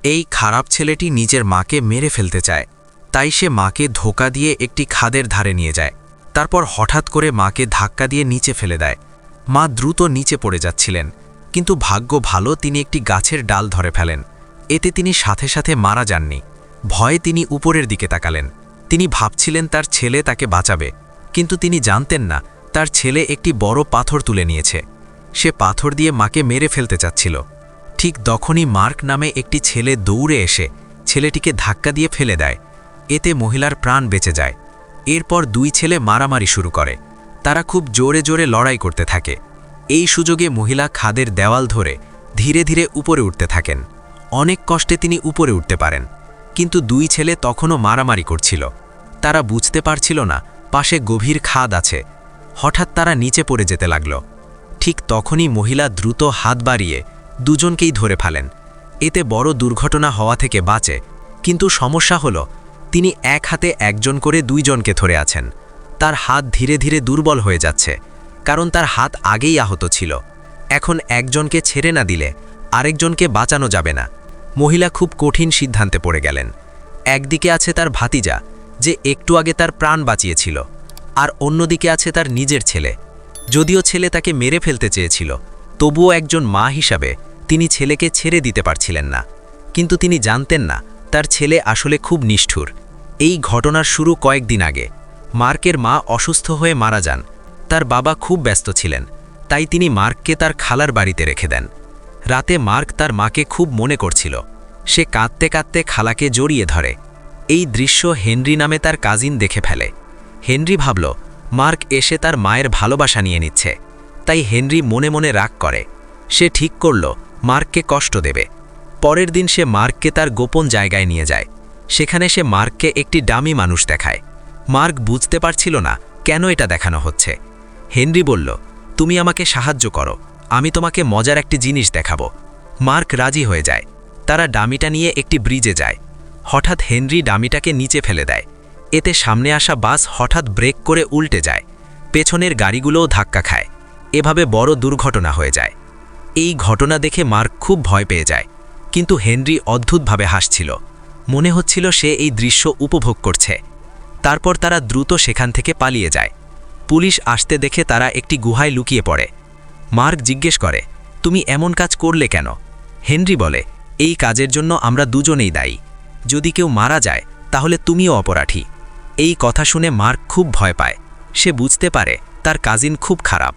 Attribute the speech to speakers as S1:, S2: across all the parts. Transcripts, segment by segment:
S1: এই খারাপ ছেলেটি নিজের মাকে মেরে ফেলতে চায়, তাই সে মাকে ধোঁকা দিয়ে একটি খাদের ধারে নিয়ে যায়। তারপর হঠাৎ করে মাকে ধাক্কা দিয়ে নিচে ফেলে দেয়। মা দ্রুত নিচে পড়ে যাচ্ছিলেন, কিন্তু ভাগ্য ভালো তিনি একটি গাছের ডাল ধরে ফেলেন। এতে তিনি সাথে সাথে মারা যাননি। ভয়ে তিনি উপরের দিকে তাকালেন। তিনি ভাবছিলেন তার ছেলে তাকে বাঁচাবে, কিন্তু তিনি জানতেন না তার ছেলে একটি বড় পাথর তুলে নিয়েছে। সে পাথর দিয়ে মাকে মেরে ফেলতে চাচ্ছিল। ঠিক তখনই মার্ক নামে একটি ছেলে দৌড়ে এসে ছেলেটিকে ধাক্কা দিয়ে ফেলে দেয়। এতে মহিলার প্রাণ বেঁচে যায়। এরপর দুই ছেলে মারামারি শুরু করে। তারা খুব জোরে জোরে লড়াই করতে থাকে। এই সুযোগে মহিলা খাদের দেওয়াল ধরে ধীরে ধীরে উপরে উঠতে থাকেন। অনেক কষ্টে তিনি উপরে উঠতে পারেন, কিন্তু দুই ছেলে তখনও মারামারি করছিল। তারা বুঝতে পারছিল না পাশে গভীর খাদ আছে। হঠাৎ তারা নিচে পড়ে যেতে লাগল। ঠিক তখনই মহিলা দ্রুত হাত বাড়িয়ে দুজনকেই ধরে ফেলেন। এতে বড় দুর্ঘটনা হওয়া থেকে বাঁচে, কিন্তু সমস্যা হলো তিনি এক হাতে একজন করে দুইজনকে ধরে আছেন। তার হাত ধীরে ধীরে দুর্বল হয়ে যাচ্ছে, কারণ তার হাত আগেই আহত ছিল। এখন একজনকে ছেড়ে না দিলে আরেকজনকে বাঁচানো যাবে না। মহিলা খুব কঠিন সিদ্ধান্তে পড়ে গেলেন। একদিকে আছে তার ভাতিজা, যে একটু আগে তার প্রাণ বাঁচিয়েছিল, আর অন্যদিকে আছে তার নিজের ছেলে। যদিও ছেলে তাকে মেরে ফেলতে চেয়েছিল, তবুও একজন মা হিসাবে তিনি ছেলেকে ছেড়ে দিতে পারছিলেন না। কিন্তু তিনি জানতেন না তার ছেলে আসলে খুব নিষ্ঠুর। এই ঘটনার শুরু কয়েকদিন আগে। মার্কের মা অসুস্থ হয়ে মারা যান। তার বাবা খুব ব্যস্ত ছিলেন, তাই তিনি মার্ককে তার খালার বাড়িতে রেখে দেন। রাতে মার্ক তার মাকে খুব মনে করছিল। সে কাঁদতে কাঁদতে খালাকে জড়িয়ে ধরে। এই দৃশ্য হেনরি নামে তার কাজিন দেখে ফেলে। হেনরি ভাবল মার্ক এসে তার মায়ের ভালোবাসা নিয়ে নিচ্ছে, তাই হেনরি মনে মনে রাগ করে। সে ঠিক করল মার্ককে কষ্ট দেবে। পরের দিন সে মার্ককে তার গোপন জায়গায় নিয়ে যায়। সেখানে সে মার্ককে একটি ডামি মানুষ দেখায়। মার্ক বুঝতে পারছিল না কেন এটা দেখানো হচ্ছে। হেনরি বলল, তুমি আমাকে সাহায্য করো, আমি তোমাকে মজার একটি জিনিস দেখাবো। মার্ক রাজি হয়ে যায়। তারা ডামিটা নিয়ে একটি ব্রিজে যায়। হঠাৎ হেনরি ডামিটাকে নিচে ফেলে দেয়। এতে সামনে আসা বাস হঠাৎ ব্রেক করে উল্টে যায়। পেছনের গাড়িগুলোও ধাক্কা খায়। এভাবে বড় দুর্ঘটনা হয়ে যায়। এই ঘটনা দেখে মার্ক খুব ভয় পেয়ে যায়, কিন্তু হেনরি অদ্ভুতভাবে হাসছিল। মনে হচ্ছিল সে এই দৃশ্য উপভোগ করছে। তারপর তারা দ্রুত সেখান থেকে পালিয়ে যায়। পুলিশ আসতে দেখে তারা একটি গুহায় লুকিয়ে পড়ে। মার্ক জিজ্ঞেস করে, তুমি এমন কাজ করলে কেন? হেনরি বলে, এই কাজের জন্য আমরা দুজনেই দায়ী। যদি কেউ মারা যায় তাহলে তুমিও অপরাধী। এই কথা শুনে মার্ক খুব ভয় পায়। সে বুঝতে পারে তার কাজিন খুব খারাপ।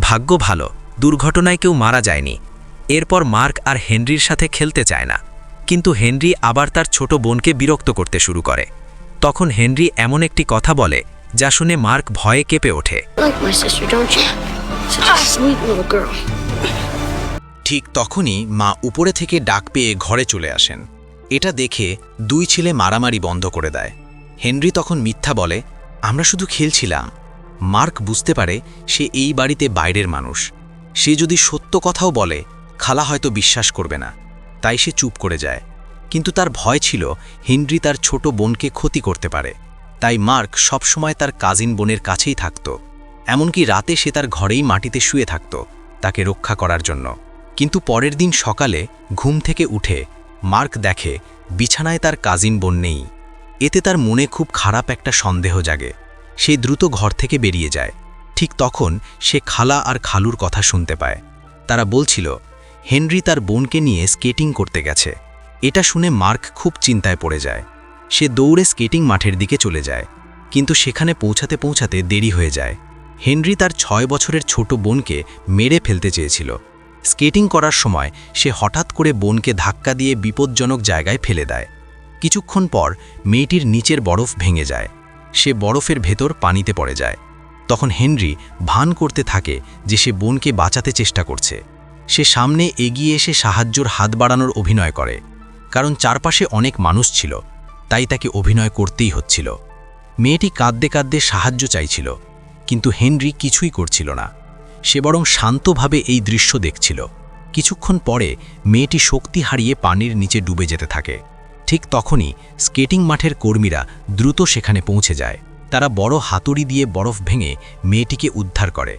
S1: ভাগ্য ভালো, দুর্ঘটনায় কেউ মারা যায়নি। এরপর মার্ক আর হেনরির সাথে খেলতে চায় না, কিন্তু হেনরি আবার তার ছোট বোনকে বিরক্ত করতে শুরু করে। তখন হেনরি এমন একটি কথা বলে যা শুনে মার্ক ভয়ে কেঁপে ওঠে। ঠিক তখনই মা উপরে থেকে ডাক পেয়ে ঘরে চলে আসেন। এটা দেখে দুই ছেলে মারামারি বন্ধ করে দেয়। হেনরি তখন মিথ্যা বলে, আমরা শুধু খেলছিলাম। মার্ক বুঝতে পারে সে এই বাড়িতে বাইরের মানুষ। সে যদি সত্য কথাও বলে খালা হয়তো বিশ্বাস করবে না, তাই সে চুপ করে যায়। কিন্তু তার ভয় ছিল হেনরি তার ছোট বোনকে ক্ষতি করতে পারে। তাই মার্ক সবসময় তার কাজিন বোনের কাছেই থাকত। এমনকি রাতে সে তার ঘরেই মাটিতে শুয়ে থাকত তাকে রক্ষা করার জন্য। কিন্তু পরের দিন সকালে ঘুম থেকে উঠে মার্ক দেখে বিছানায় তার কাজিন বোন নেই। এতে তার মনে খুব খারাপ একটা সন্দেহ জাগে। সে দ্রুত ঘর থেকে বেরিয়ে যায়। ঠিক তখন সে খালা আর খালুর কথা শুনতে পায়। তারা বলছিল হেনরি তার বোনকে নিয়ে স্কেটিং করতে গেছে। এটা শুনে মার্ক খুব চিন্তায় পড়ে যায়। সে দৌড়ে স্কেটিং মাঠের দিকে চলে যায়, কিন্তু সেখানে পৌঁছাতে পৌঁছাতে দেরি হয়ে যায়। হেনরি তার 6 বছরের ছোট বোনকে মেরে ফেলতে চেয়েছিল। স্কেটিং করার সময় সে হঠাৎ করে বোনকে ধাক্কা দিয়ে বিপজ্জনক জায়গায় ফেলে দেয়। কিছুক্ষণ পর মেয়েটির নিচের বরফ ভেঙে যায়। সে বরফের ভেতর পানিতে পড়ে যায়। তখন হেনরি ভান করতে থাকে যে সে বোনকে বাঁচাতে চেষ্টা করছে। সে সামনে এগিয়ে এসে সাহায্যর হাত বাড়ানোর অভিনয় করে, কারণ চারপাশে অনেক মানুষ ছিল, তাই তাকে অভিনয় করতেই হচ্ছিল। মেয়েটি কাঁদতে কাঁদতে সাহায্য চাইছিল, কিন্তু হেনরি কিছুই করছিল না। সে বরং শান্তভাবে এই দৃশ্য দেখছিল। কিছুক্ষণ পরে মেয়েটি শক্তি হারিয়ে পানির নিচে ডুবে যেতে থাকে। ঠিক তখনই স্কেটিং মাঠের কর্মীরা দ্রুত সেখানে পৌঁছে যায়। তারা বড় হাতুড়ি দিয়ে বরফ ভেঙে মেয়েটিকে উদ্ধার করে।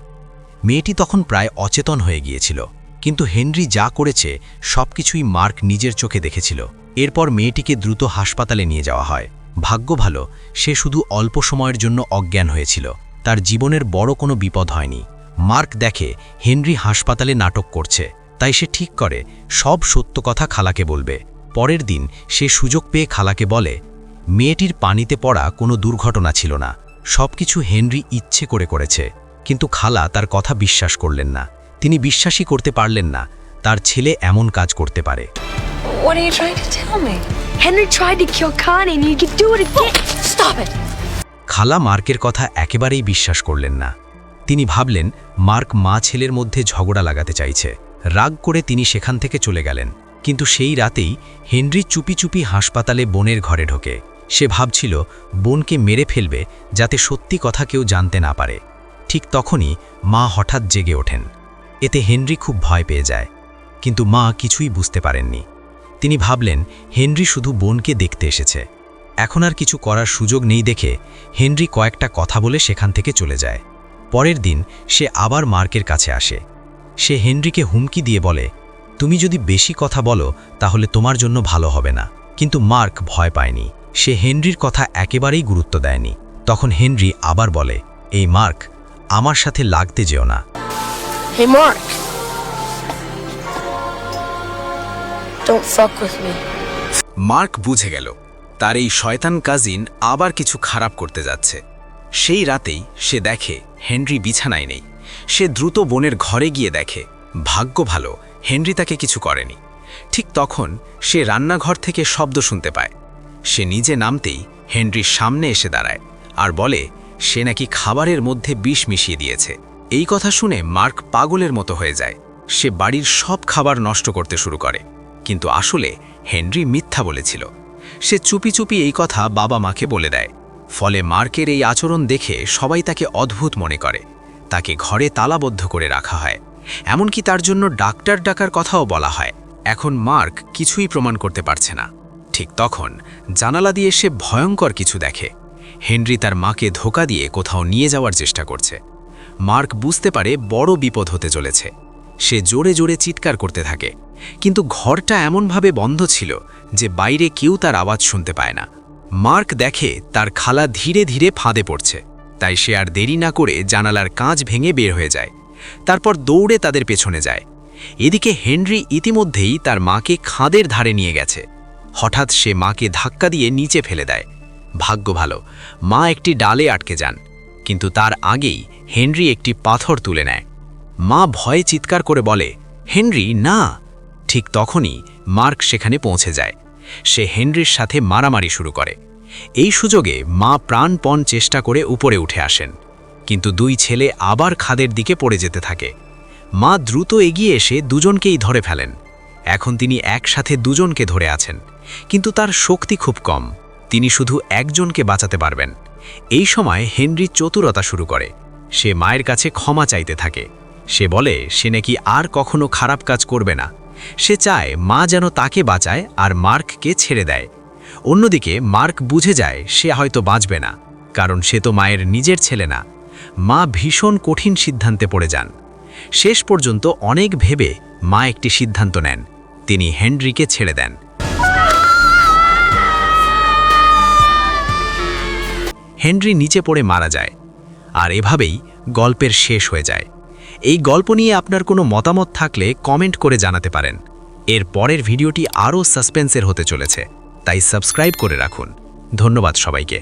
S1: মেয়েটি তখন প্রায় অচেতন হয়ে গিয়েছিল, কিন্তু হেনরি যা করেছে সবকিছুই মার্ক নিজের চোখে দেখেছিল। এরপর মেয়েটিকে দ্রুত হাসপাতালে নিয়ে যাওয়া হয়। ভাগ্য ভালো, সে শুধু অল্প সময়ের জন্য অজ্ঞান হয়েছিল, তার জীবনের বড় কোনো বিপদ হয়নি। মার্ক দেখে হেনরি হাসপাতালে নাটক করছে, তাই সে ঠিক করে সব সত্য কথা খালাকে বলবে। পরের দিন সে সুযোগ পেয়ে খালাকে বলে, মেয়েটির পানিতে পড়া কোনো দুর্ঘটনা ছিল না, সবকিছু হেনরি ইচ্ছে করে করেছে। কিন্তু খালা তার কথা বিশ্বাস করলেন না। তিনি বিশ্বাসই করতে পারলেন না তার ছেলে এমন কাজ করতে পারে।
S2: What are you trying to tell me? Henry tried to kill Connie and you could do it again. Stop it!
S1: খালা মার্কের কথা একেবারেই বিশ্বাস করলেন না। তিনি ভাবলেন মার্ক মা ছেলের মধ্যে ঝগড়া লাগাতে চাইছে। রাগ করে তিনি সেখান থেকে চলে গেলেন। কিন্তু সেই রাতেই হেনরি চুপি চুপি হাসপাতালে বোনের ঘরে ঢোকে। সে ভাবছিল বোনকে মেরে ফেলবে যাতে সত্যি কথা কেউ জানতে না পারে। ঠিক তখনই মা হঠাৎ জেগে ওঠেন। এতে হেনরি খুব ভয় পেয়ে যায়, কিন্তু মা কিছুই বুঝতে পারেননি। তিনি ভাবলেন হেনরি শুধু বোনকে দেখতে এসেছে, এখন আর কিছু করার সুযোগ নেই দেখে হেনরি কয়েকটা কথা বলে সেখান থেকে চলে যায়। পরের দিন সে আবার মার্কের কাছে আসে। সে হেনরিকে হুমকি দিয়ে বলে, তুমি যদি বেশি কথা বলো তাহলে তোমার জন্য ভালো হবে না। কিন্তু মার্ক ভয় পায়নি, সে হেনরির কথা একেবারেই গুরুত্ব দেয়নি। তখন হেনরি আবার বলে, এই মার্ক, আমার সাথে লাগতে যেও না।
S2: Hey, Mark. Don't fuck with me.
S1: Mark বুঝে গেল তার এই শয়তান কাজিন আবার কিছু খারাপ করতে যাচ্ছে। সেই রাতেই সে দেখে হেনরি বিছানায় নেই। সে দ্রুত বোনের ঘরে গিয়ে দেখে ভাগ্য ভালো হেনরি তাকে কিছু করেনি। ঠিক তখন সে রান্নাঘর থেকে শব্দ শুনতে পায়। সে নিজে নামতেই হেনরির সামনে এসে দাঁড়ায় আর বলে সে নাকি খাবারের মধ্যে বিষ মিশিয়ে দিয়েছে। এই কথা শুনে মার্ক পাগলের মতো হয়ে যায়। সে বাড়ির সব খাবার নষ্ট করতে শুরু করে, কিন্তু আসলে হেনরি মিথ্যা বলেছিল। সে চুপি চুপি এই কথা বাবা মাকে বলে দেয়। ফলে মার্কের এই আচরণ দেখে সবাই তাকে অদ্ভুত মনে করে। তাকে ঘরে তালাবদ্ধ করে রাখা হয়, এমনকি তার জন্য ডাক্তার ডাকার কথাও বলা হয়। এখন মার্ক কিছুই প্রমাণ করতে পারছে না। ঠিক তখন জানালা দিয়ে সে ভয়ঙ্কর কিছু দেখে। হেনরি তার মাকে ধোঁকা দিয়ে কোথাও নিয়ে যাওয়ার চেষ্টা করছে। মার্ক বুঝতে পারে বড় বিপদ হতে চলেছে। সে জোরে জোরে চিৎকার করতে থাকে, কিন্তু ঘরটা এমনভাবে বন্ধ ছিল যে বাইরে কেউ তার আওয়াজ শুনতে পায় না। মার্ক দেখে তার খালা ধীরে ধীরে ফাঁদে পড়ছে, তাই সে আর দেরি না করে জানালার কাঁচ ভেঙে বের হয়ে যায়। তারপর দৌড়ে তাদের পেছনে যায়। এদিকে হেনরি ইতিমধ্যেই তার মাকে খাদের ধারে নিয়ে গেছে। হঠাৎ সে মাকে ধাক্কা দিয়ে নিচে ফেলে দেয়। ভাগ্য ভালো, মা একটি ডালে আটকে যান, কিন্তু তার আগেই হেনরি একটি পাথর তুলে নেয়। মা ভয়ে চিৎকার করে বলে, হেনরি না! ঠিক তখনই মার্ক সেখানে পৌঁছে যায়। সে হেনরির সাথে মারামারি শুরু করে। এই সুযোগে মা প্রাণপণ চেষ্টা করে উপরে উঠে আসেন, কিন্তু দুই ছেলে আবার খাদের দিকে পড়ে যেতে থাকে। মা দ্রুত এগিয়ে এসে দুজনকেই ধরে ফেলেন। এখন তিনি একসাথে দুজনকে ধরে আছেন, কিন্তু তার শক্তি খুব কম। তিনি শুধু একজনকে বাঁচাতে পারবেন। এই সময় হেনরি চতুরতা শুরু করে। সে মায়ের কাছে ক্ষমা চাইতে থাকে। সে বলে সে নাকি আর কখনো খারাপ কাজ করবে না। সে চায় মা যেন তাকে বাঁচায় আর মার্ককে ছেড়ে দেয়। অন্যদিকে মার্ক বুঝে যায় সে হয়তো বাঁচবে না, কারণ সে তো মায়ের নিজের ছেলে না। মা ভীষণ কঠিন সিদ্ধান্তে পড়ে যান। শেষ পর্যন্ত অনেক ভেবে মা একটি সিদ্ধান্ত নেন। তিনি হেনরিকে ছেড়ে দেন। হেনরি নিচে পড়ে মারা যায়। আর এভাবেই গল্পের শেষ হয়ে যায়। এই গল্প নিয়ে আপনার কোনো মতামত থাকলে কমেন্ট করে জানাতে পারেন। এর পরের ভিডিওটি আরও সাসপেন্সের হতে চলেছে, তাই সাবস্ক্রাইব করে রাখুন। ধন্যবাদ সবাইকে।